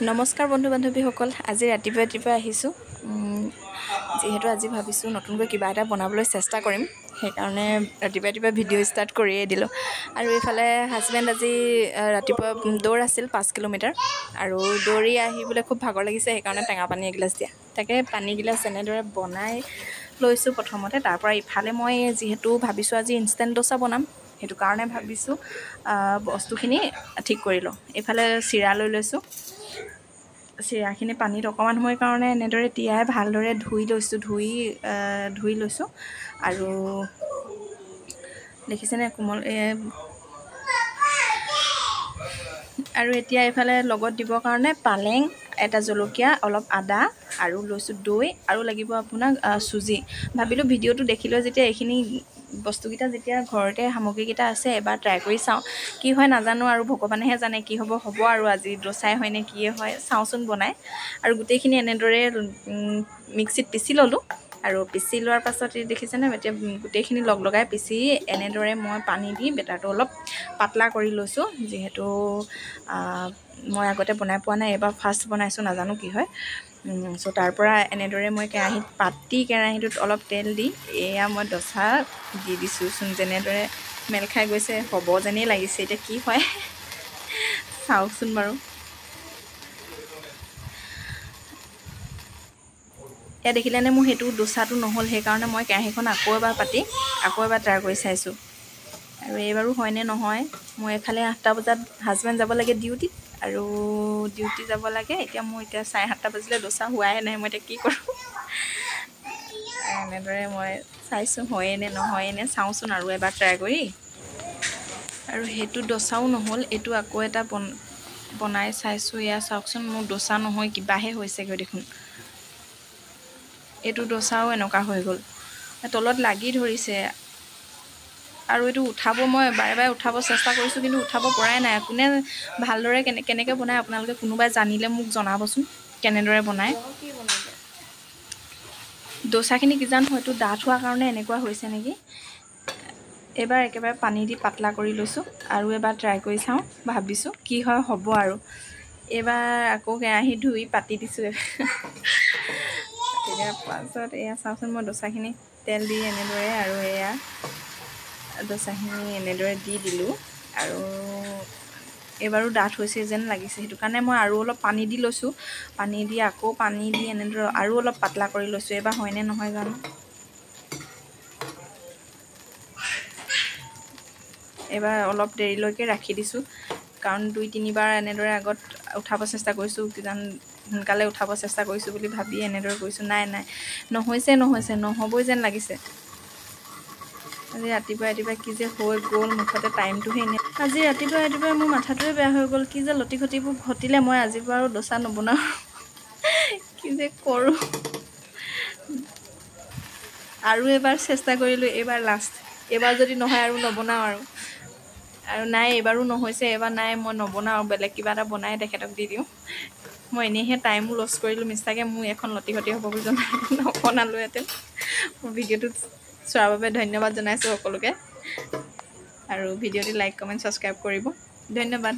নমস্কাৰ বন্ধু বান্ধৱীসকল, আজি ৰাতিপুৱা আহিছোঁ। যিহেতু আজি ভাবিছোঁ নতুনকৈ কিবা এটা বনাবলৈ চেষ্টা কৰিম, সেইকাৰণে ৰাতিপুৱা ভিডিঅ' ষ্টাৰ্ট কৰিয়ে দিলোঁ। আৰু এইফালে হাজবেণ্ড আজি ৰাতিপুৱা দৌৰ আছিল 5 কিলোমিটাৰ, আৰু দৌৰি আহিবলৈ খুব ভাগৰ লাগিছে, সেইকাৰণে টেঙা পানী এগিলাচ দিয়া। তাকে পানী গিলাচ এনেদৰে বনাই লৈছোঁ প্ৰথমতে। তাৰপৰা ইফালে মই যিহেতু ভাবিছোঁ আজি ইনষ্টেণ্ট ডোচা বনাম, সেইটো কাৰণে ভাবিছোঁ বস্তুখিনি ঠিক কৰি লওঁ। এইফালে চিৰা লৈ লৈছোঁ। চিৰাখিনি পানীত অকণমান সময়ৰ কাৰণে এনেদৰে তিয়াই ভালদৰে ধুই লৈছোঁ। আৰু দেখিছেনে কোমল আৰু এতিয়া এইফালে লগত দিবৰ কাৰণে পালেং, এটা জলকীয়া, অলপ আদা, আৰু লৈছোঁ দৈ, আৰু লাগিব আপোনাক চুজি। ভাবিলোঁ ভিডিঅ'টো দেখিলৈ যেতিয়া এইখিনি বস্তুকেইটা যেতিয়া ঘৰতে সামগ্ৰীকেইটা আছে, এবাৰ ট্ৰাই কৰি চাওঁ। কি হয় নাজানো, আৰু ভগৱানেহে জানে কি হ'ব আৰু আজি ডোচাই হয় নে কিয়ে হয়, চাওঁচোন বনাই। আৰু গোটেইখিনি এনেদৰে মিক্সিত পিচি ল'লোঁ। আৰু পিচি লোৱাৰ পাছত দেখিছেনে, এতিয়া গোটেইখিনি লগাই পিচি এনেদৰে মই পানী দি বেটাৰটো অলপ পাতলা কৰি লৈছোঁ। যিহেতু মই আগতে বনাই পোৱা নাই, এবাৰ ফাৰ্ষ্ট বনাইছোঁ, নাজানো কি হয়। চ' তাৰপৰা এনেদৰে মই কেৰাহীটোত অলপ তেল দি এয়া মই ডোচা দি দিছোঁচোন। যেনেদৰে মেল খাই গৈছে, হ'ব যেনেই লাগিছে। এতিয়া কি হয় চাওকচোন বাৰু। এয়া দেখিলেনে, মোৰ সেইটো ডোচাটো নহ'ল, সেইকাৰণে মই কেৰাহীখন আকৌ এবাৰ ট্ৰাই কৰি চাইছোঁ। আৰু এইবাৰো হয়নে নহয়। মই এইফালে 8টা বজাত হাজবেণ্ড যাব লাগে ডিউটিত, আৰু ডিউটি যাব লাগে। এতিয়া 7:30 বাজিলে, ডোচা হোৱাই নাই। মই এতিয়া কি কৰোঁ। এনেদৰে মই চাইছোঁ হয়ে নে নহয়ে নে, চাওঁচোন আৰু এবাৰ ট্ৰাই কৰি। আৰু সেইটো ডোচাও নহ'ল, এইটো আকৌ এটা বনাই চাইছোঁ। এয়া চাওকচোন, মোৰ ডোচা নহয়, কিবাহে হৈছেগৈ দেখোন। এইটো ডোচাও এনেকুৱা হৈ গ'ল, তলত লাগি ধৰিছে। আৰু এইটো মই বাৰে উঠাব চেষ্টা কৰিছোঁ, কিন্তু উঠাব পৰাই নাই। কোনে ভালদৰে কেনেকৈ বনায়, আপোনালোকে কোনোবাই জানিলে মোক জনাবচোন, কেনেদৰে বনায়। ডোচাখিনি কিজান হয়তো ডাঠ হোৱাৰ কাৰণে এনেকুৱা হৈছে নেকি। এইবাৰ একেবাৰে পানী দি পাতলা কৰি লৈছোঁ, আৰু এবাৰ ট্ৰাই কৰি চাওঁ, ভাবিছোঁ কি হয় হ'ব। আৰু এইবাৰ আকৌ কেৰাহী ধুই পাতি দিছোঁ। তেতিয়া পাছত এয়া চাওকচোন, মই ডোচাখিনি তেল দি এনেদৰে, আৰু এয়া ডোচাখিনি এনেদৰে দি দিলোঁ। আৰু এইবাৰো ডাঠ হৈছে যেন লাগিছে, সেইটো কাৰণে মই আৰু অলপ পানী দি লৈছোঁ। পানী দি এনেদৰে আৰু অলপ পাতলা কৰি লৈছোঁ। এইবাৰ হয়নে নহয় জানো। এইবাৰ অলপ দেৰিলৈকে ৰাখি দিছোঁ, কাৰণ 2-3বাৰ এনেদৰে আগত উঠাব চেষ্টা কৰিছোঁ। কিজান সোনকালে উঠাব চেষ্টা কৰিছোঁ বুলি ভাবি এনেদৰে কৰিছোঁ। নাই নহ'বই যেন লাগিছে। আজি ৰাতিপুৱা কি যে হৈ গ'ল, মুঠতে টাইমটোহে এনে। আজি ৰাতিপুৱা মোৰ মাথাটোৱে বেয়া হৈ গ'ল। কি যে লটি ঘটিবোৰ ঘটিলে, মই আজিৰ পৰা আৰু ডোচা নবনাওঁ। কি যে কৰোঁ। আৰু এবাৰ চেষ্টা কৰিলোঁ, এইবাৰ লাষ্ট। এইবাৰ যদি নহয় আৰু নবনাওঁ। আৰু নাই, এইবাৰো নহৈছে। এইবাৰ নাই, মই নবনাওঁ, বেলেগ কিবা এটা বনাই তেখেতক দি দিওঁ। মই এনেইহে টাইমো লছ কৰিলোঁ মিছাকৈ। মোৰ এখন লটি ঘটি হ'ব বুলি নবনালোহেঁতেন। মোৰ ভিডিঅ'টো চোৱাৰ বাবে ধন্যবাদ জনাইছোঁ সকলোকে। আৰু ভিডিঅ'টি লাইক, কমেণ্ট, ছাবস্ক্ৰাইব কৰিব। ধন্যবাদ।